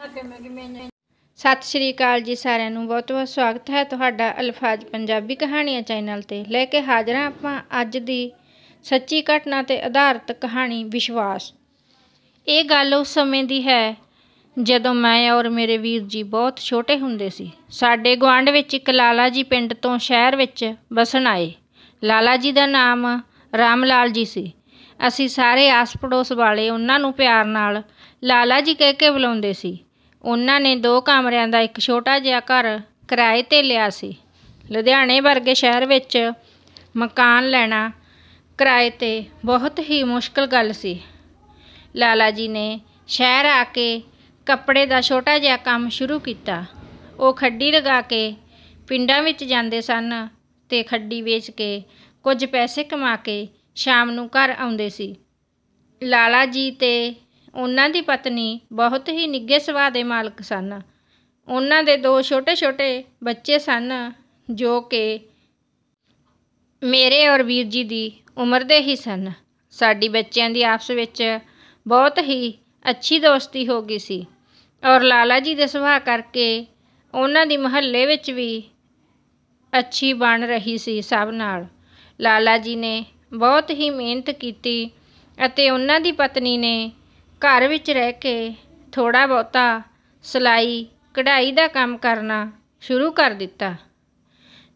सत श्री अकाल जी सारिਆਂ ਨੂੰ बहुत बहुत स्वागत है ਤੁਹਾਡਾ ਅਲਫਾਜ਼ ਪੰਜਾਬੀ ਕਹਾਣੀਆਂ ਚੈਨਲ ਤੇ ਲੈ ਕੇ ਹਾਜ਼ਰ ਹਾਂ ਆਪਾਂ ਅੱਜ ਦੀ ਸੱਚੀ ਘਟਨਾ ਤੇ ਆਧਾਰਿਤ ਕਹਾਣੀ ਵਿਸ਼ਵਾਸ। ਇਹ ਗੱਲ ਉਸ ਸਮੇਂ ਦੀ ਹੈ ਜਦੋਂ ਮੈਂ ਔਰ ਮੇਰੇ ਵੀਰ ਜੀ ਬਹੁਤ ਛੋਟੇ ਹੁੰਦੇ ਸੀ। ਸਾਡੇ ਗੁਆਂਢ ਵਿੱਚ ਇੱਕ ਲਾਲਾ ਜੀ ਪਿੰਡ ਤੋਂ ਸ਼ਹਿਰ ਵਿੱਚ ਵਸਣ ਆਏ। ਲਾਲਾ ਜੀ ਦਾ ਨਾਮ ਰਾਮ ਲਾਲ ਜੀ ਸੀ। ਅਸੀਂ ਸਾਰੇ ਆਸ ਪੜੋਸ ਵਾਲੇ ਉਹਨਾਂ ਨੂੰ ਪਿਆਰ ਨਾਲ ਲਾਲਾ ਜੀ ਕਹਿ ਕੇ ਬੁਲਾਉਂਦੇ ਸੀ। ਉਹਨਾਂ ਨੇ 2 ਕਮਰਿਆਂ ਦਾ ਇੱਕ ਛੋਟਾ ਜਿਹਾ ਘਰ ਕਿਰਾਏ 'ਤੇ ਲਿਆ ਸੀ। ਲੁਧਿਆਣੇ ਵਰਗੇ ਸ਼ਹਿਰ ਵਿੱਚ ਮਕਾਨ ਲੈਣਾ ਕਿਰਾਏ 'ਤੇ ਬਹੁਤ ਹੀ ਮੁਸ਼ਕਲ ਗੱਲ ਸੀ। ਲਾਲਾ ਜੀ ਨੇ ਸ਼ਹਿਰ ਆ ਕੇ ਕੱਪੜੇ ਦਾ ਛੋਟਾ ਜਿਹਾ ਕੰਮ ਸ਼ੁਰੂ ਕੀਤਾ। ਉਹ ਖੱਡੀ ਲਗਾ ਕੇ ਪਿੰਡਾਂ ਵਿੱਚ ਜਾਂਦੇ ਸਨ ਅਤੇ ਖੱਡੀ ਵੇਚ ਕੇ ਕੁਝ ਪੈਸੇ ਕਮਾ ਕੇ ਸ਼ਾਮ ਨੂੰ ਘਰ ਆਉਂਦੇ ਸੀ। ਲਾਲਾ ਜੀ ਅਤੇ ਉਹਨਾਂ ਦੀ ਪਤਨੀ ਬਹੁਤ ਹੀ ਨਿੱਘੇ ਸੁਭਾਅ ਦੇ ਮਾਲਕ ਸਨ। ਉਹਨਾਂ ਦੇ 2 ਛੋਟੇ ਛੋਟੇ ਬੱਚੇ ਸਨ ਜੋ ਕਿ ਮੇਰੇ ਔਰ ਵੀਰ ਜੀ ਦੀ ਉਮਰ ਦੇ ਹੀ ਸਨ। ਸਾਡੀ ਬੱਚਿਆਂ ਦੀ ਆਪਸ ਵਿੱਚ ਬਹੁਤ ਹੀ ਅੱਛੀ ਦੋਸਤੀ ਹੋ ਗਈ ਸੀ ਔਰ ਲਾਲਾ ਜੀ ਦੇ ਸੁਭਾਅ ਕਰਕੇ ਉਹਨਾਂ ਦੀ ਮੁਹੱਲੇ ਵਿੱਚ ਵੀ ਅੱਛੀ ਬਣ ਰਹੀ ਸੀ ਸਭ ਨਾਲ। ਲਾਲਾ ਜੀ ਨੇ ਬਹੁਤ ਹੀ ਮਿਹਨਤ ਕੀਤੀ ਅਤੇ ਉਹਨਾਂ ਦੀ ਪਤਨੀ ਨੇ ਘਰ ਵਿੱਚ ਰਹਿ ਕੇ ਥੋੜ੍ਹਾ ਬਹੁਤਾ ਸਿਲਾਈ ਕਢਾਈ ਦਾ ਕੰਮ ਕਰਨਾ ਸ਼ੁਰੂ ਕਰ ਦਿੱਤਾ।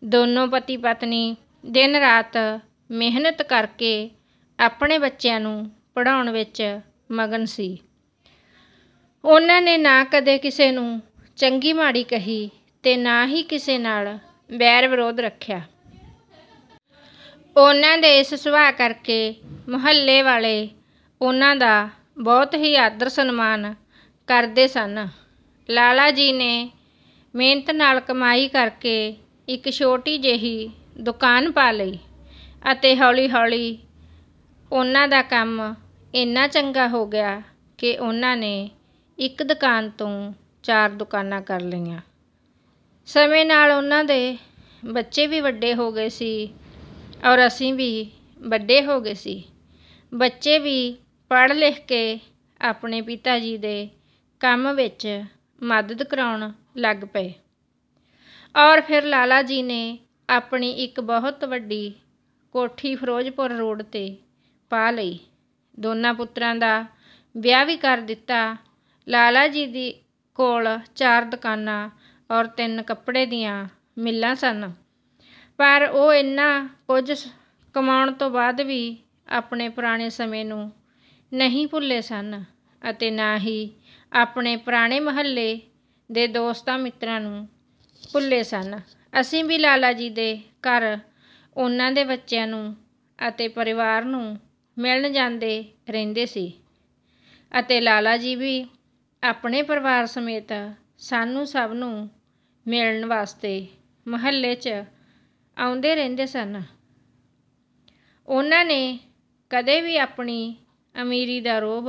ਦੋਨੋਂ ਪਤੀ ਪਤਨੀ ਦਿਨ ਰਾਤ ਮਿਹਨਤ ਕਰਕੇ ਆਪਣੇ ਬੱਚਿਆਂ ਨੂੰ ਪੜ੍ਹਾਉਣ ਵਿੱਚ ਮਗਨ ਸੀ। ਉਹਨਾਂ ਨੇ ਨਾ ਕਦੇ ਕਿਸੇ ਨੂੰ ਚੰਗੀ ਮਾੜੀ ਕਹੀ ਅਤੇ ਨਾ ਹੀ ਕਿਸੇ ਨਾਲ ਵੈਰ ਵਿਰੋਧ ਰੱਖਿਆ। ਉਹਨਾਂ ਦੇ ਇਸ ਸੁਭਾਅ ਕਰਕੇ ਮੁਹੱਲੇ ਵਾਲੇ ਉਹਨਾਂ ਦਾ ਬਹੁਤ ਹੀ ਆਦਰ ਸਨਮਾਨ ਕਰਦੇ ਸਨ। ਲਾਲਾ ਜੀ ਨੇ ਮਿਹਨਤ ਨਾਲ ਕਮਾਈ ਕਰਕੇ ਇੱਕ ਛੋਟੀ ਜਿਹੀ ਦੁਕਾਨ ਪਾ ਲਈ ਅਤੇ ਹੌਲੀ ਹੌਲੀ ਉਹਨਾਂ ਦਾ ਕੰਮ ਇੰਨਾ ਚੰਗਾ ਹੋ ਗਿਆ ਕਿ ਉਹਨਾਂ ਨੇ ਇੱਕ ਦੁਕਾਨ ਤੋਂ 4 ਦੁਕਾਨਾਂ ਕਰ ਲਈਆਂ। ਸਮੇਂ ਨਾਲ ਉਹਨਾਂ ਦੇ ਬੱਚੇ ਵੀ ਵੱਡੇ ਹੋ ਗਏ ਸੀ ਔਰ ਅਸੀਂ ਵੀ ਵੱਡੇ ਹੋ ਗਏ ਸੀ। ਬੱਚੇ ਵੀ ਪੜ੍ਹ ਲਿਖ ਕੇ ਆਪਣੇ ਪਿਤਾ ਜੀ ਦੇ ਕੰਮ ਵਿੱਚ ਮਦਦ ਕਰਾਉਣ ਲੱਗ ਪਏ ਔਰ ਫਿਰ ਲਾਲਾ ਜੀ ਨੇ ਆਪਣੀ ਇੱਕ ਬਹੁਤ ਵੱਡੀ ਕੋਠੀ ਫਿਰੋਜ਼ਪੁਰ ਰੋਡ 'ਤੇ ਪਾ ਲਈ। ਦੋਨਾਂ ਪੁੱਤਰਾਂ ਦਾ ਵਿਆਹ ਵੀ ਕਰ ਦਿੱਤਾ। ਲਾਲਾ ਜੀ ਦੀ ਕੋਲ 4 ਦੁਕਾਨਾਂ ਔਰ 3 ਕੱਪੜੇ ਦੀਆਂ ਮਿੱਲਾਂ ਸਨ, ਪਰ ਉਹ ਇੰਨਾ ਕੁਝ ਕਮਾਉਣ ਤੋਂ ਬਾਅਦ ਵੀ ਆਪਣੇ ਪੁਰਾਣੇ ਸਮੇਂ ਨੂੰ ਨਹੀਂ ਭੁੱਲੇ ਸਨ ਅਤੇ ਨਾ ਹੀ ਆਪਣੇ ਪੁਰਾਣੇ ਮੁਹੱਲੇ ਦੇ ਦੋਸਤਾਂ ਮਿੱਤਰਾਂ ਨੂੰ ਭੁੱਲੇ ਸਨ। ਅਸੀਂ ਵੀ ਲਾਲਾ ਜੀ ਦੇ ਘਰ ਉਹਨਾਂ ਦੇ ਬੱਚਿਆਂ ਨੂੰ ਅਤੇ ਪਰਿਵਾਰ ਨੂੰ ਮਿਲਣ ਜਾਂਦੇ ਰਹਿੰਦੇ ਸੀ ਅਤੇ ਲਾਲਾ ਜੀ ਵੀ ਆਪਣੇ ਪਰਿਵਾਰ ਸਮੇਤ ਸਾਨੂੰ ਸਭ ਨੂੰ ਮਿਲਣ ਵਾਸਤੇ ਮੁਹੱਲੇ 'ਚ ਆਉਂਦੇ ਰਹਿੰਦੇ ਸਨ। ਉਹਨਾਂ ਨੇ ਕਦੇ ਵੀ ਆਪਣੀ ਅਮੀਰੀ ਦਾ ਰੋਹਬ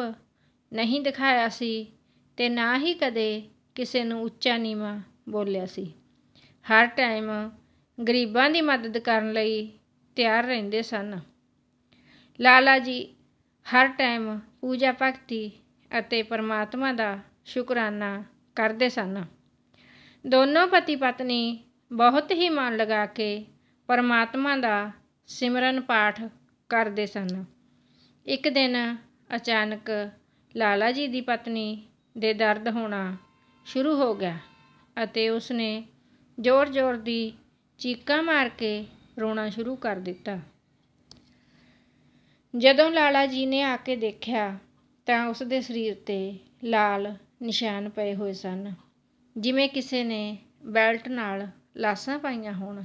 ਨਹੀਂ ਦਿਖਾਇਆ ਸੀ ਅਤੇ ਨਾ ਹੀ ਕਦੇ ਕਿਸੇ ਨੂੰ ਉੱਚਾ ਨੀਵਾਂ ਬੋਲਿਆ ਸੀ। ਹਰ ਟਾਈਮ ਗਰੀਬਾਂ ਦੀ ਮਦਦ ਕਰਨ ਲਈ ਤਿਆਰ ਰਹਿੰਦੇ ਸਨ। ਲਾਲਾ ਜੀ ਹਰ ਟਾਈਮ ਪੂਜਾ ਭਗਤੀ ਅਤੇ ਪਰਮਾਤਮਾ ਦਾ ਸ਼ੁਕਰਾਨਾ ਕਰਦੇ ਸਨ। ਦੋਨੋਂ ਪਤੀ ਪਤਨੀ ਬਹੁਤ ਹੀ ਮਨ ਲਗਾ ਕੇ ਪਰਮਾਤਮਾ ਦਾ ਸਿਮਰਨ ਪਾਠ ਕਰਦੇ ਸਨ। ਇੱਕ ਦਿਨ ਅਚਾਨਕ ਲਾਲਾ ਜੀ ਦੀ ਪਤਨੀ ਦੇ ਦਰਦ ਹੋਣਾ ਸ਼ੁਰੂ ਹੋ ਗਿਆ ਅਤੇ ਉਸਨੇ ਜ਼ੋਰ-ਜ਼ੋਰ ਦੀ ਚੀਕਾਂ ਮਾਰ ਕੇ ਰੋਣਾ ਸ਼ੁਰੂ ਕਰ ਦਿੱਤਾ। ਜਦੋਂ ਲਾਲਾ ਜੀ ਨੇ ਆ ਕੇ ਦੇਖਿਆ ਤਾਂ ਉਸ ਦੇ ਸਰੀਰ 'ਤੇ ਲਾਲ ਨਿਸ਼ਾਨ ਪਏ ਹੋਏ ਸਨ, ਜਿਵੇਂ ਕਿਸੇ ਨੇ ਬੈਲਟ ਨਾਲ ਲਾਸਾਂ ਪਾਈਆਂ ਹੋਣ।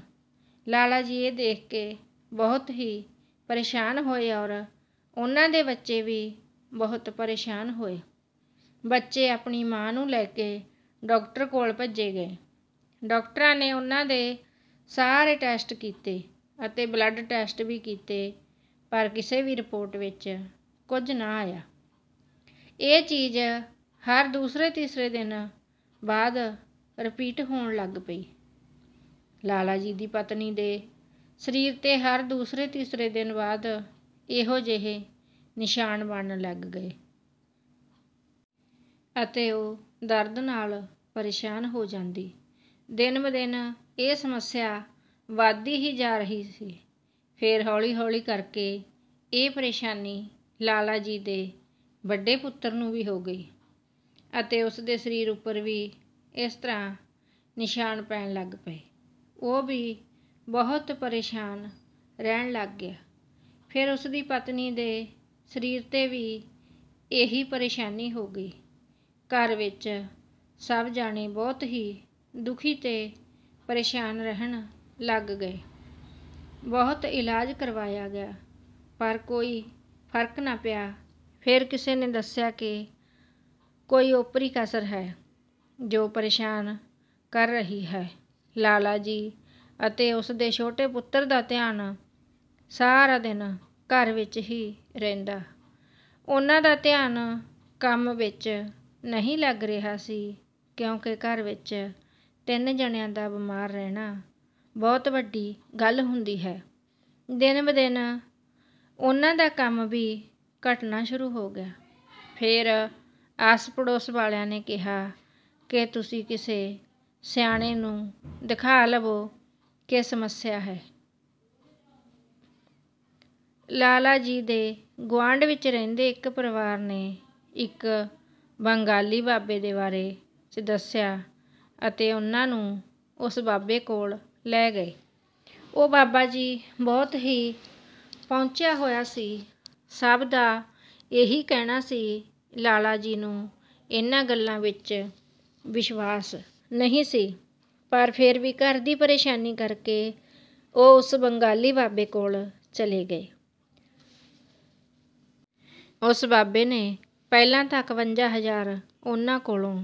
ਲਾਲਾ ਜੀ ਇਹ ਦੇਖ ਕੇ ਬਹੁਤ ਹੀ ਪਰੇਸ਼ਾਨ ਹੋਏ ਔਰ ਉਹਨਾਂ ਦੇ ਬੱਚੇ ਵੀ ਬਹੁਤ ਪਰੇਸ਼ਾਨ ਹੋਏ। ਬੱਚੇ ਆਪਣੀ ਮਾਂ ਨੂੰ ਲੈ ਕੇ ਡਾਕਟਰ ਕੋਲ ਭੱਜੇ ਗਏ। ਡਾਕਟਰਾਂ ਨੇ ਉਹਨਾਂ ਦੇ ਸਾਰੇ ਟੈਸਟ ਕੀਤੇ ਅਤੇ ਬਲੱਡ ਟੈਸਟ ਵੀ ਕੀਤੇ, ਪਰ ਕਿਸੇ ਵੀ ਰਿਪੋਰਟ ਵਿੱਚ ਕੁਝ ਨਾ ਆਇਆ। ਇਹ ਚੀਜ਼ ਹਰ ਦੂਸਰੇ ਤੀਸਰੇ ਦਿਨ ਬਾਅਦ ਰਿਪੀਟ ਹੋਣ ਲੱਗ ਪਈ। ਲਾਲਾ ਜੀ ਦੀ ਪਤਨੀ ਦੇ ਸਰੀਰ 'ਤੇ ਹਰ ਦੂਸਰੇ ਤੀਸਰੇ ਦਿਨ ਬਾਅਦ ਇਹੋ ਜਿਹੇ ਨਿਸ਼ਾਨ ਬਣਨ ਲੱਗ ਗਏ ਅਤੇ ਉਹ ਦਰਦ ਨਾਲ ਪਰੇਸ਼ਾਨ ਹੋ ਜਾਂਦੀ। ਦਿਨ ਬ ਦਿਨ ਇਹ ਸਮੱਸਿਆ ਵੱਧਦੀ ਹੀ ਜਾ ਰਹੀ ਸੀ। ਫਿਰ ਹੌਲੀ ਹੌਲੀ ਕਰਕੇ ਇਹ ਪਰੇਸ਼ਾਨੀ ਲਾਲਾ ਜੀ ਦੇ ਵੱਡੇ ਪੁੱਤਰ ਨੂੰ ਵੀ ਹੋ ਗਈ ਅਤੇ ਉਸ ਦੇ ਸਰੀਰ ਉੱਪਰ ਵੀ ਇਸ ਤਰ੍ਹਾਂ ਨਿਸ਼ਾਨ ਪੈਣ ਲੱਗ ਪਏ। ਉਹ ਵੀ ਬਹੁਤ ਪਰੇਸ਼ਾਨ ਰਹਿਣ ਲੱਗ ਗਿਆ। ਫਿਰ ਉਸ ਦੀ ਪਤਨੀ ਦੇ ਸਰੀਰ 'ਤੇ ਵੀ ਇਹੀ ਪਰੇਸ਼ਾਨੀ ਹੋ ਗਈ। ਘਰ ਵਿੱਚ ਸਭ ਜਾਣੇ ਬਹੁਤ ਹੀ ਦੁਖੀ ਤੇ ਪਰੇਸ਼ਾਨ ਰਹਿਣ ਲੱਗ ਗਏ। ਬਹੁਤ ਇਲਾਜ ਕਰਵਾਇਆ ਗਿਆ ਪਰ ਕੋਈ ਫਰਕ ਨਾ ਪਿਆ। ਫਿਰ ਕਿਸੇ ਨੇ ਦੱਸਿਆ ਕਿ ਕੋਈ ਓਪਰੀ ਕਸਰ ਹੈ ਜੋ ਪਰੇਸ਼ਾਨ ਕਰ ਰਹੀ ਹੈ। ਲਾਲਾ ਜੀ ਅਤੇ ਉਸ ਦੇ ਛੋਟੇ ਪੁੱਤਰ ਦਾ ਧਿਆਨ ਸਾਰਾ ਦਿਨ ਘਰ ਵਿੱਚ ਹੀ ਰਹਿੰਦਾ। ਉਹਨਾਂ ਦਾ ਧਿਆਨ ਕੰਮ ਵਿੱਚ ਨਹੀਂ ਲੱਗ ਰਿਹਾ ਸੀ ਕਿਉਂਕਿ ਘਰ ਵਿੱਚ 3 ਜਣਿਆਂ ਦਾ ਬਿਮਾਰ ਰਹਿਣਾ ਬਹੁਤ ਵੱਡੀ ਗੱਲ ਹੁੰਦੀ ਹੈ। ਦਿਨ ਬ ਦਿਨ ਉਹਨਾਂ ਦਾ ਕੰਮ ਵੀ ਘਟਣਾ ਸ਼ੁਰੂ ਹੋ ਗਿਆ। ਫਿਰ ਆਸ ਪੜੋਸ ਵਾਲਿਆਂ ਨੇ ਕਿਹਾ ਕਿ ਤੁਸੀਂ ਕਿਸੇ ਸਿਆਣੇ ਨੂੰ ਦਿਖਾ ਲਵੋ ਕਿ ਸਮੱਸਿਆ ਹੈ। ਲਾਲਾ ਜੀ ਦੇ ਗੁਆਂਢ ਵਿੱਚ ਰਹਿੰਦੇ ਇੱਕ ਪਰਿਵਾਰ ਨੇ ਇੱਕ ਬੰਗਾਲੀ ਬਾਬੇ ਦੇ ਬਾਰੇ 'ਚ ਦੱਸਿਆ ਅਤੇ ਉਹਨਾਂ ਨੂੰ ਉਸ ਬਾਬੇ ਕੋਲ ਲੈ ਗਏ। ਉਹ ਬਾਬਾ ਜੀ ਬਹੁਤ ਹੀ ਪਹੁੰਚਿਆ ਹੋਇਆ ਸੀ। ਸਭ ਦਾ ਇਹੀ ਕਹਿਣਾ ਸੀ ਲਾਲਾ ਜੀ ਨੂੰ ਇਹਨਾਂ ਗੱਲਾਂ ਵਿੱਚ ਵਿਸ਼ਵਾਸ ਨਹੀਂ ਸੀ, ਪਰ ਫਿਰ ਵੀ ਘਰ ਦੀ ਪਰੇਸ਼ਾਨੀ ਕਰਕੇ ਉਹ ਉਸ ਬੰਗਾਲੀ ਬਾਬੇ ਕੋਲ ਚਲੇ ਗਏ। ਉਸ ਬਾਬੇ ਨੇ ਪਹਿਲਾਂ ਤਾਂ 51,000 ਉਹਨਾਂ ਕੋਲੋਂ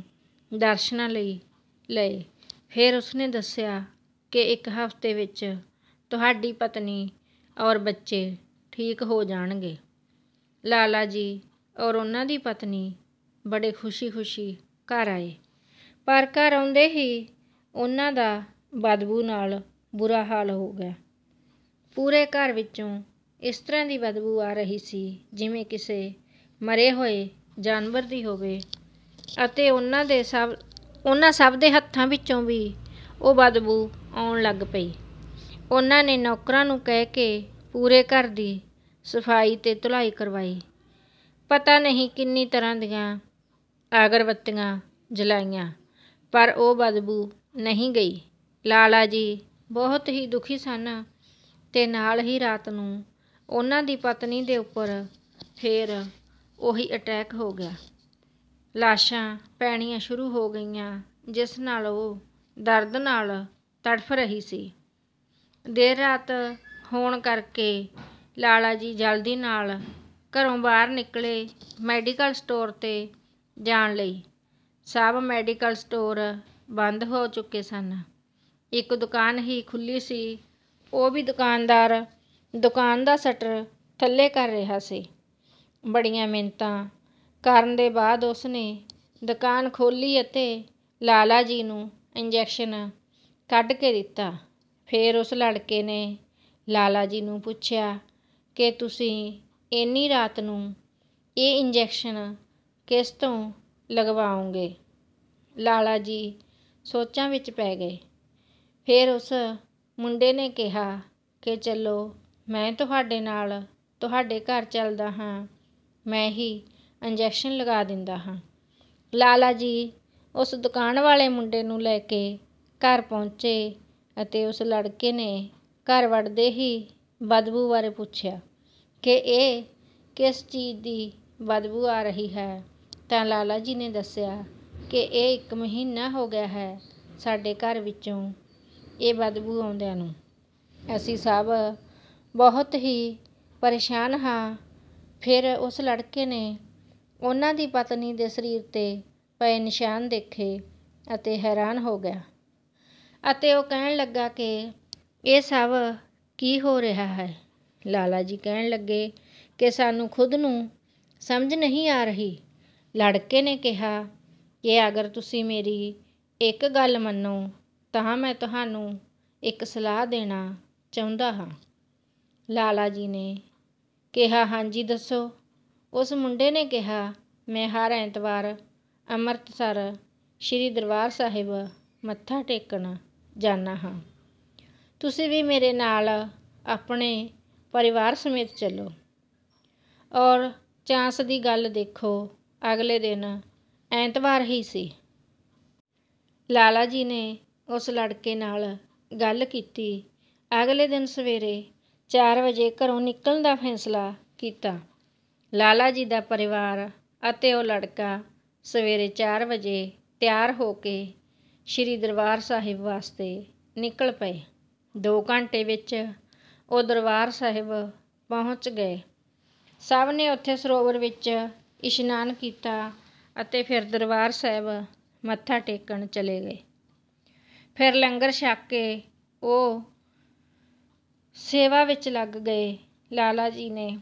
ਦਰਸ਼ਨਾਂ ਲਈ ਲਏ। ਫਿਰ ਉਸਨੇ ਦੱਸਿਆ ਕਿ 1 ਹਫ਼ਤੇ ਵਿੱਚ ਤੁਹਾਡੀ ਪਤਨੀ ਔਰ ਬੱਚੇ ਠੀਕ ਹੋ ਜਾਣਗੇ। ਲਾਲਾ ਜੀ ਔਰ ਉਹਨਾਂ ਦੀ ਪਤਨੀ ਬੜੇ ਖੁਸ਼ੀ ਘਰ ਆਏ, ਪਰ ਘਰ ਆਉਂਦੇ ਹੀ ਉਹਨਾਂ ਦਾ ਬਦਬੂ ਨਾਲ ਬੁਰਾ ਹਾਲ ਹੋ ਗਿਆ। ਪੂਰੇ ਘਰ ਵਿੱਚੋਂ ਇਸ ਤਰ੍ਹਾਂ ਦੀ ਬਦਬੂ ਆ ਰਹੀ ਸੀ ਜਿਵੇਂ ਕਿਸੇ ਮਰੇ ਹੋਏ ਜਾਨਵਰ ਦੀ ਹੋਵੇ ਅਤੇ ਉਹਨਾਂ ਸਭ ਦੇ ਹੱਥਾਂ ਵਿੱਚੋਂ ਵੀ ਉਹ ਬਦਬੂ ਆਉਣ ਲੱਗ ਪਈ। ਉਹਨਾਂ ਨੇ ਨੌਕਰਾਂ ਨੂੰ ਕਹਿ ਕੇ ਪੂਰੇ ਘਰ ਦੀ ਸਫਾਈ ਤੇ ਧੁਲਾਈ ਕਰਵਾਈ। ਪਤਾ ਨਹੀਂ ਕਿੰਨੀ ਤਰ੍ਹਾਂ ਦੀਆਂ ਅਗਰਬੱਤੀਆਂ ਜਲਾਈਆਂ, ਪਰ ਉਹ ਬਦਬੂ ਨਹੀਂ ਗਈ। ਲਾਲਾ ਜੀ ਬਹੁਤ ਹੀ ਦੁਖੀ ਸਨ ਤੇ ਨਾਲ ਹੀ ਰਾਤ ਨੂੰ ਉਹਨਾਂ ਦੀ ਪਤਨੀ ਦੇ ਉੱਪਰ ਫਿਰ ਉਹੀ ਅਟੈਕ ਹੋ ਗਿਆ। ਲਾਸ਼ਾਂ ਪੈਣੀਆਂ ਸ਼ੁਰੂ ਹੋ ਗਈਆਂ ਜਿਸ ਨਾਲ ਉਹ ਦਰਦ ਨਾਲ ਤੜਫ ਰਹੀ ਸੀ। ਦੇਰ ਰਾਤ ਹੋਣ ਕਰਕੇ ਲਾਲਾ ਜੀ ਜਲਦੀ ਨਾਲ ਘਰੋਂ ਬਾਹਰ ਨਿਕਲੇ ਮੈਡੀਕਲ ਸਟੋਰ 'ਤੇ ਜਾਣ ਲਈ। ਸਭ ਮੈਡੀਕਲ ਸਟੋਰ ਬੰਦ ਹੋ ਚੁੱਕੇ ਸਨ। ਇੱਕ ਦੁਕਾਨ ਹੀ ਖੁੱਲ੍ਹੀ ਸੀ। ਉਹ ਵੀ ਦੁਕਾਨਦਾਰ ਦੁਕਾਨ ਦਾ ਸ਼ਟਰ ਥੱਲੇ ਕਰ ਰਿਹਾ ਸੀ। ਬੜੀਆਂ ਮਿੰਨਤਾਂ ਕਰਨ ਦੇ ਬਾਅਦ ਉਸਨੇ ਦੁਕਾਨ ਖੋਲ੍ਹੀ ਅਤੇ ਲਾਲਾ ਜੀ ਨੂੰ ਇੰਜੈਕਸ਼ਨ ਕੱਢ ਕੇ ਦਿੱਤਾ। ਫਿਰ ਉਸ ਲੜਕੇ ਨੇ ਲਾਲਾ ਜੀ ਨੂੰ ਪੁੱਛਿਆ ਕਿ ਤੁਸੀਂ ਇੰਨੀ ਰਾਤ ਨੂੰ ਇਹ ਇੰਜੈਕਸ਼ਨ ਕਿਸ ਤੋਂ ਲਗਵਾਓਗੇ। ਲਾਲਾ ਜੀ ਸੋਚਾਂ ਵਿੱਚ ਪੈ ਗਏ। ਫਿਰ ਉਸ ਮੁੰਡੇ ਨੇ ਕਿਹਾ ਕਿ ਚਲੋ ਮੈਂ ਤੁਹਾਡੇ ਨਾਲ ਤੁਹਾਡੇ ਘਰ ਚੱਲਦਾ ਹਾਂ, ਮੈਂ ਹੀ ਇੰਜੈਕਸ਼ਨ ਲਗਾ ਦਿੰਦਾ ਹਾਂ। ਲਾਲਾ ਜੀ ਉਸ ਦੁਕਾਨ ਵਾਲੇ ਮੁੰਡੇ ਨੂੰ ਲੈ ਕੇ ਘਰ ਪਹੁੰਚੇ ਅਤੇ ਉਸ ਲੜਕੇ ਨੇ ਘਰ ਵੜਦੇ ਹੀ ਬਦਬੂ ਬਾਰੇ ਪੁੱਛਿਆ ਕਿ ਇਹ ਕਿਸ ਚੀਜ਼ ਦੀ ਬਦਬੂ ਆ ਰਹੀ ਹੈ। ਤਾਂ ਲਾਲਾ ਜੀ ਨੇ ਦੱਸਿਆ ਕਿ ਇਹ 1 ਮਹੀਨਾ ਹੋ ਗਿਆ ਹੈ ਸਾਡੇ ਘਰ ਵਿੱਚੋਂ ਇਹ ਬਦਬੂ ਆਉਂਦਿਆਂ ਨੂੰ। ਅਸੀਂ ਸਭ ਬਹੁਤ ਹੀ ਪਰੇਸ਼ਾਨ ਹਾਂ। ਫਿਰ ਉਸ ਲੜਕੇ ਨੇ ਉਹਨਾਂ ਦੀ ਪਤਨੀ ਦੇ ਸਰੀਰ 'ਤੇ ਪਏ ਨਿਸ਼ਾਨ ਦੇਖੇ ਅਤੇ ਹੈਰਾਨ ਹੋ ਗਿਆ ਅਤੇ ਉਹ ਕਹਿਣ ਲੱਗਾ ਕਿ ਇਹ ਸਭ ਕੀ ਹੋ ਰਿਹਾ ਹੈ। ਲਾਲਾ ਜੀ ਕਹਿਣ ਲੱਗੇ ਕਿ ਸਾਨੂੰ ਖੁਦ ਨੂੰ ਸਮਝ ਨਹੀਂ ਆ ਰਹੀ। ਲੜਕੇ ਨੇ ਕਿਹਾ ਕਿ ਅਗਰ ਤੁਸੀਂ ਮੇਰੀ ਇੱਕ ਗੱਲ ਮੰਨੋ ਤਾਂ ਮੈਂ ਤੁਹਾਨੂੰ ਇੱਕ ਸਲਾਹ ਦੇਣਾ ਚਾਹੁੰਦਾ ਹਾਂ। ਲਾਲਾ ਜੀ ਨੇ ਕਿਹਾ ਹਾਂਜੀ ਦੱਸੋ। ਉਸ ਮੁੰਡੇ ਨੇ ਕਿਹਾ ਮੈਂ ਹਰ ਐਤਵਾਰ ਅੰਮ੍ਰਿਤਸਰ ਸ਼੍ਰੀ ਦਰਬਾਰ ਸਾਹਿਬ ਮੱਥਾ ਟੇਕਣ ਜਾਣਾ ਹਾਂ। ਤੁਸੀਂ ਵੀ ਮੇਰੇ ਨਾਲ ਆਪਣੇ ਪਰਿਵਾਰ ਸਮੇਤ ਚੱਲੋ। ਔਰ ਚਾਂਸ ਦੀ ਗੱਲ ਦੇਖੋ, ਅਗਲੇ ਦਿਨ ਐਤਵਾਰ ਹੀ ਸੀ। ਲਾਲਾ ਜੀ ਨੇ ਉਸ ਲੜਕੇ ਨਾਲ ਗੱਲ ਕੀਤੀ। ਅਗਲੇ ਦਿਨ ਸਵੇਰੇ 4 ਵਜੇ ਘਰੋਂ ਨਿਕਲਣ ਦਾ ਫੈਸਲਾ ਕੀਤਾ। ਲਾਲਾ ਜੀ ਦਾ ਪਰਿਵਾਰ ਅਤੇ ਉਹ ਲੜਕਾ ਸਵੇਰੇ 4 ਵਜੇ ਤਿਆਰ ਹੋ ਕੇ ਸ਼੍ਰੀ ਦਰਬਾਰ ਸਾਹਿਬ ਵਾਸਤੇ ਨਿਕਲ ਪਏ। 2 ਘੰਟੇ ਵਿੱਚ ਉਹ ਦਰਬਾਰ ਸਾਹਿਬ ਪਹੁੰਚ ਗਏ। ਸਭ ਨੇ ਉੱਥੇ ਸਰੋਵਰ ਵਿੱਚ ਇਸ਼ਨਾਨ ਕੀਤਾ ਅਤੇ ਫਿਰ ਦਰਬਾਰ ਸਾਹਿਬ ਮੱਥਾ ਟੇਕਣ ਚਲੇ ਗਏ। ਫਿਰ ਲੰਗਰ ਛਕ ਕੇ ਉਹ ਸੇਵਾ ਵਿੱਚ ਲੱਗ ਗਏ। ਲਾਲਾ ਜੀ ਨੇ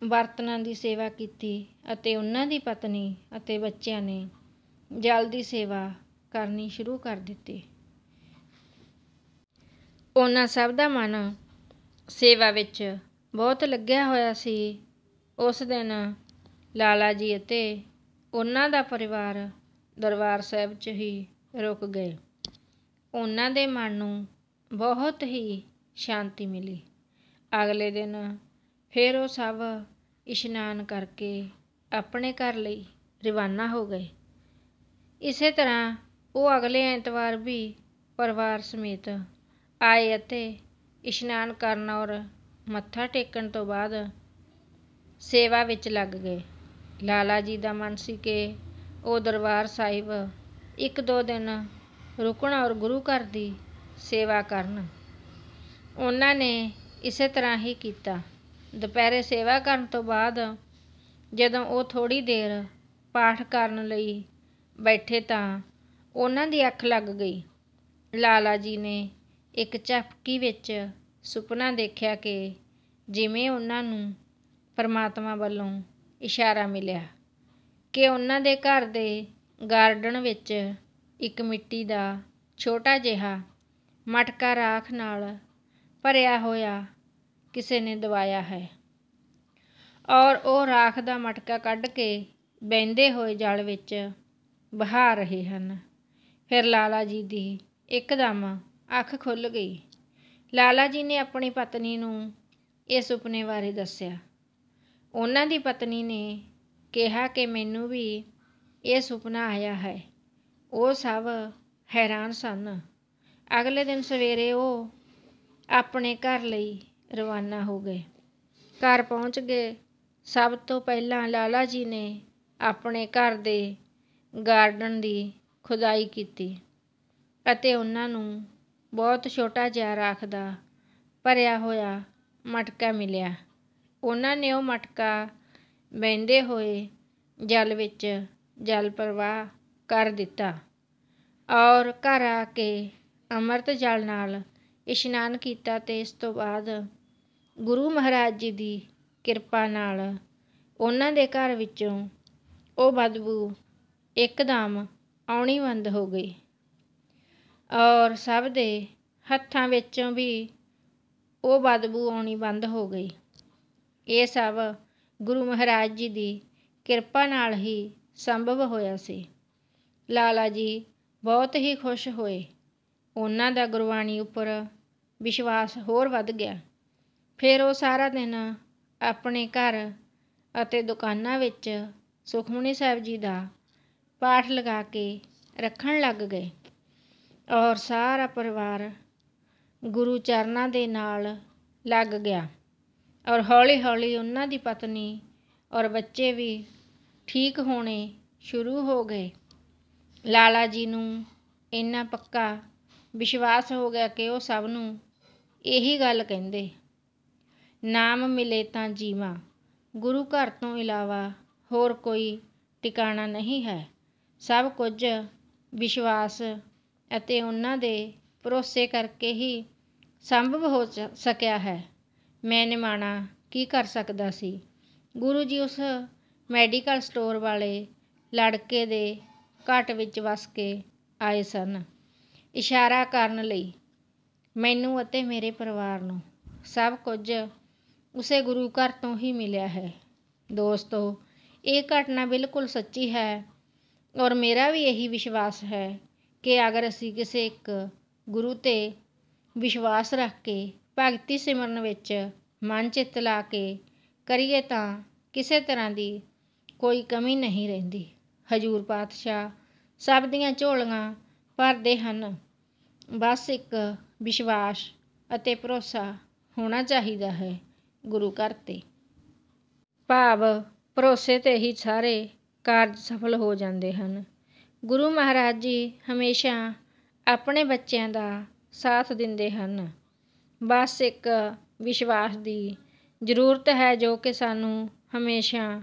ਬਰਤਨਾਂ ਦੀ ਸੇਵਾ ਕੀਤੀ ਅਤੇ ਉਹਨਾਂ ਦੀ ਪਤਨੀ ਅਤੇ ਬੱਚਿਆਂ ਨੇ ਜਲ ਦੀ ਸੇਵਾ ਕਰਨੀ ਸ਼ੁਰੂ ਕਰ ਦਿੱਤੀ। ਉਹਨਾਂ ਸਭ ਦਾ ਮਨ ਸੇਵਾ ਵਿੱਚ ਬਹੁਤ ਲੱਗਿਆ ਹੋਇਆ ਸੀ। ਉਸ ਦਿਨ ਲਾਲਾ ਜੀ ਅਤੇ ਉਹਨਾਂ ਦਾ ਪਰਿਵਾਰ ਦਰਬਾਰ ਸਾਹਿਬ 'ਚ ਹੀ ਰੁਕ ਗਏ। ਉਹਨਾਂ ਦੇ ਮਨ ਨੂੰ ਬਹੁਤ ਹੀ ਸ਼ਾਂਤੀ ਮਿਲੀ। ਅਗਲੇ ਦਿਨ ਫਿਰ ਉਹ ਸਭ ਇਸ਼ਨਾਨ ਕਰਕੇ ਆਪਣੇ ਘਰ ਲਈ ਰਵਾਨਾ ਹੋ ਗਏ। ਇਸੇ ਤਰ੍ਹਾਂ ਉਹ ਅਗਲੇ ਐਤਵਾਰ ਵੀ ਪਰਿਵਾਰ ਸਮੇਤ ਆਏ ਅਤੇ ਇਸ਼ਨਾਨ ਕਰਨ ਔਰ ਮੱਥਾ ਟੇਕਣ ਤੋਂ ਬਾਅਦ ਸੇਵਾ ਵਿੱਚ ਲੱਗ ਗਏ। ਲਾਲਾ ਜੀ ਦਾ ਮਨ ਸੀ ਕਿ ਉਹ ਦਰਬਾਰ ਸਾਹਿਬ 1-2 ਦਿਨ ਰੁਕਣ ਔਰ ਗੁਰੂ ਘਰ ਦੀ ਸੇਵਾ ਕਰਨ। ਉਹਨਾਂ ਨੇ ਇਸੇ ਤਰ੍ਹਾਂ ਹੀ ਕੀਤਾ। ਦੁਪਹਿਰੇ ਸੇਵਾ ਕਰਨ ਤੋਂ ਬਾਅਦ ਜਦੋਂ ਉਹ ਥੋੜ੍ਹੀ ਦੇਰ ਪਾਠ ਕਰਨ ਲਈ ਬੈਠੇ ਤਾਂ ਉਹਨਾਂ ਦੀ ਅੱਖ ਲੱਗ ਗਈ। ਲਾਲਾ ਜੀ ਨੇ ਇੱਕ ਝਪਕੀ ਵਿੱਚ ਸੁਪਨਾ ਦੇਖਿਆ ਕਿ ਜਿਵੇਂ ਉਹਨਾਂ ਨੂੰ ਪਰਮਾਤਮਾ ਵੱਲੋਂ ਇਸ਼ਾਰਾ ਮਿਲਿਆ ਕਿ ਉਹਨਾਂ ਦੇ ਘਰ ਦੇ ਗਾਰਡਨ ਵਿੱਚ ਇੱਕ ਮਿੱਟੀ ਦਾ ਛੋਟਾ ਜਿਹਾ ਮਟਕਾ ਰਾਖ ਨਾਲ ਭਰਿਆ ਹੋਇਆ ਕਿਸੇ ਨੇ ਦਬਾਇਆ ਹੈ ਔਰ ਉਹ ਰਾਖ ਦਾ ਮਟਕਾ ਕੱਢ ਕੇ ਵਹਿੰਦੇ ਹੋਏ ਜਲ ਵਿੱਚ ਬਹਾ ਰਹੇ ਹਨ। ਫਿਰ ਲਾਲਾ ਜੀ ਦੀ ਇੱਕਦਮ ਅੱਖ ਖੁੱਲ੍ਹ ਗਈ। ਲਾਲਾ ਜੀ ਨੇ ਆਪਣੀ ਪਤਨੀ ਨੂੰ ਇਹ ਸੁਪਨੇ ਬਾਰੇ ਦੱਸਿਆ। ਉਹਨਾਂ ਦੀ ਪਤਨੀ ਨੇ ਕਿਹਾ ਕਿ ਮੈਨੂੰ ਵੀ ਇਹ ਸੁਪਨਾ ਆਇਆ ਹੈ। ਉਹ ਸਭ ਹੈਰਾਨ ਸਨ। ਅਗਲੇ ਦਿਨ ਸਵੇਰੇ ਉਹ ਆਪਣੇ ਘਰ ਲਈ ਰਵਾਨਾ ਹੋ ਗਏ। ਘਰ ਪਹੁੰਚ ਗਏ। ਸਭ ਤੋਂ ਪਹਿਲਾਂ ਲਾਲਾ ਜੀ ਨੇ ਆਪਣੇ ਘਰ ਦੇ ਗਾਰਡਨ ਦੀ ਖੁਦਾਈ ਕੀਤੀ ਅਤੇ ਉਹਨਾਂ ਨੂੰ ਬਹੁਤ ਛੋਟਾ ਜਿਹਾ ਰਾਖ ਦਾ ਭਰਿਆ ਹੋਇਆ ਮਟਕਾ ਮਿਲਿਆ। ਉਹਨਾਂ ਨੇ ਉਹ ਮਟਕਾ ਵਹਿੰਦੇ ਹੋਏ ਜਲ ਵਿੱਚ ਜਲ ਪ੍ਰਵਾਹ ਕਰ ਦਿੱਤਾ ਔਰ ਘਰ ਆ ਕੇ ਅੰਮ੍ਰਿਤ ਜਲ ਨਾਲ ਇਸ਼ਨਾਨ ਕੀਤਾ ਅਤੇ ਇਸ ਤੋਂ ਬਾਅਦ ਗੁਰੂ ਮਹਾਰਾਜ ਜੀ ਦੀ ਕਿਰਪਾ ਨਾਲ ਉਹਨਾਂ ਦੇ ਘਰ ਵਿੱਚੋਂ ਉਹ ਬਦਬੂ ਇੱਕਦਮ ਆਉਣੀ ਬੰਦ ਹੋ ਗਈ ਔਰ ਸਭ ਦੇ ਹੱਥਾਂ ਵਿੱਚੋਂ ਵੀ ਉਹ ਬਦਬੂ ਆਉਣੀ ਬੰਦ ਹੋ ਗਈ। ਇਹ ਸਭ ਗੁਰੂ ਮਹਾਰਾਜ ਜੀ ਦੀ ਕਿਰਪਾ ਨਾਲ ਹੀ ਸੰਭਵ ਹੋਇਆ ਸੀ। ਲਾਲਾ ਜੀ ਬਹੁਤ ਹੀ ਖੁਸ਼ ਹੋਏ। ਉਹਨਾਂ ਦਾ ਗੁਰਬਾਣੀ ਉੱਪਰ ਵਿਸ਼ਵਾਸ ਹੋਰ ਵੱਧ ਗਿਆ। ਫਿਰ ਉਹ ਸਾਰਾ ਦਿਨ ਆਪਣੇ ਘਰ ਅਤੇ ਦੁਕਾਨਾਂ ਵਿੱਚ ਸੁਖਮਨੀ ਸਾਹਿਬ ਜੀ ਦਾ ਪਾਠ ਲਗਾ ਕੇ ਰੱਖਣ ਲੱਗ ਗਏ ਔਰ ਸਾਰਾ ਪਰਿਵਾਰ ਗੁਰੂ ਚਰਨਾਂ ਦੇ ਨਾਲ ਲੱਗ ਗਿਆ ਔਰ ਹੌਲੀ ਹੌਲੀ ਉਹਨਾਂ ਦੀ ਪਤਨੀ ਔਰ ਬੱਚੇ ਵੀ ਠੀਕ ਹੋਣੇ ਸ਼ੁਰੂ ਹੋ ਗਏ। ਲਾਲਾ ਜੀ ਨੂੰ ਇੰਨਾ ਪੱਕਾ ਵਿਸ਼ਵਾਸ ਹੋ ਗਿਆ ਕਿ ਉਹ ਸਭ ਨੂੰ ਇਹੀ ਗੱਲ ਕਹਿੰਦੇ, ਨਾਮ ਮਿਲੇ ਤਾਂ ਜੀਵਾਂ, ਗੁਰੂ ਘਰ ਤੋਂ ਇਲਾਵਾ ਹੋਰ ਕੋਈ ਟਿਕਾਣਾ ਨਹੀਂ ਹੈ। ਸਭ ਕੁਝ ਵਿਸ਼ਵਾਸ ਅਤੇ ਉਹਨਾਂ ਦੇ ਭਰੋਸੇ ਕਰਕੇ ਹੀ ਸੰਭਵ ਹੋ ਸਕਿਆ ਹੈ। ਮੈਂ ਨਿਮਾਣਾ ਕੀ ਕਰ ਸਕਦਾ ਸੀ। ਗੁਰੂ ਜੀ ਉਸ ਮੈਡੀਕਲ ਸਟੋਰ ਵਾਲੇ ਲੜਕੇ ਦੇ ਘਟ ਵਿੱਚ ਵਸ ਕੇ ਆਏ ਸਨ, ਇਸ਼ਾਰਾ ਕਰਨ ਲਈ ਮੈਨੂੰ ਅਤੇ ਮੇਰੇ ਪਰਿਵਾਰ ਨੂੰ। ਸਭ ਕੁਝ ਉਸੇ ਗੁਰੂ ਘਰ ਤੋਂ ਹੀ ਮਿਲਿਆ ਹੈ। ਦੋਸਤੋ, ਇਹ ਘਟਨਾ ਬਿਲਕੁਲ ਸੱਚੀ ਹੈ। ਔਰ ਮੇਰਾ ਵੀ ਇਹੀ ਵਿਸ਼ਵਾਸ ਹੈ ਕਿ ਅਗਰ ਅਸੀਂ ਕਿਸੇ ਇੱਕ ਗੁਰੂ 'ਤੇ ਵਿਸ਼ਵਾਸ ਰੱਖ ਕੇ ਭਗਤੀ ਸਿਮਰਨ ਵਿੱਚ ਮਨ ਚਿੱਤ ਲਾ ਕੇ ਕਰੀਏ ਤਾਂ ਕਿਸੇ ਤਰ੍ਹਾਂ ਦੀ ਕੋਈ ਕਮੀ ਨਹੀਂ ਰਹਿੰਦੀ। ਹਜ਼ੂਰ ਪਾਤਸ਼ਾਹ ਸਭ ਦੀਆਂ ਝੋਲੀਆਂ ਭਰਦੇ ਹਨ। ਬਸ ਇੱਕ ਵਿਸ਼ਵਾਸ ਅਤੇ ਭਰੋਸਾ ਹੋਣਾ ਚਾਹੀਦਾ ਹੈ ਗੁਰੂ ਘਰ 'ਤੇ। ਭਾਵ ਭਰੋਸੇ 'ਤੇ ਹੀ ਸਾਰੇ ਕਾਰਜ ਸਫਲ ਹੋ ਜਾਂਦੇ ਹਨ। ਗੁਰੂ ਮਹਾਰਾਜ ਜੀ ਹਮੇਸ਼ਾ ਆਪਣੇ ਬੱਚਿਆਂ ਦਾ ਸਾਥ ਦਿੰਦੇ ਹਨ। ਬਸ ਇੱਕ ਵਿਸ਼ਵਾਸ ਦੀ ਜ਼ਰੂਰਤ ਹੈ ਜੋ ਕਿ ਸਾਨੂੰ ਹਮੇਸ਼ਾ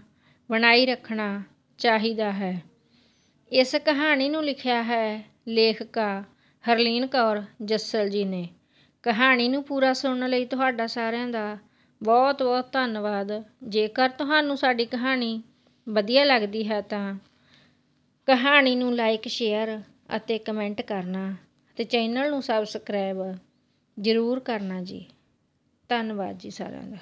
ਬਣਾਈ ਰੱਖਣਾ ਚਾਹੀਦਾ ਹੈ। ਇਸ ਕਹਾਣੀ ਨੂੰ ਲਿਖਿਆ ਹੈ ਲੇਖਕਾ ਹਰਲੀਨ ਕੌਰ ਜੱਸਲ ਜੀ ਨੇ। ਕਹਾਣੀ ਨੂੰ ਪੂਰਾ ਸੁਣਨ ਲਈ ਤੁਹਾਡਾ ਸਾਰਿਆਂ ਦਾ ਬਹੁਤ ਬਹੁਤ ਧੰਨਵਾਦ। ਜੇਕਰ ਤੁਹਾਨੂੰ ਸਾਡੀ ਕਹਾਣੀ ਵਧੀਆ ਲੱਗਦੀ ਹੈ ਤਾਂ ਕਹਾਣੀ ਨੂੰ ਲਾਈਕ, ਸ਼ੇਅਰ ਅਤੇ ਕਮੈਂਟ ਕਰਨਾ ਅਤੇ ਚੈਨਲ ਨੂੰ ਸਬਸਕ੍ਰਾਈਬ ਜ਼ਰੂਰ ਕਰਨਾ ਜੀ। ਧੰਨਵਾਦ ਜੀ ਸਾਰਿਆਂ ਦਾ।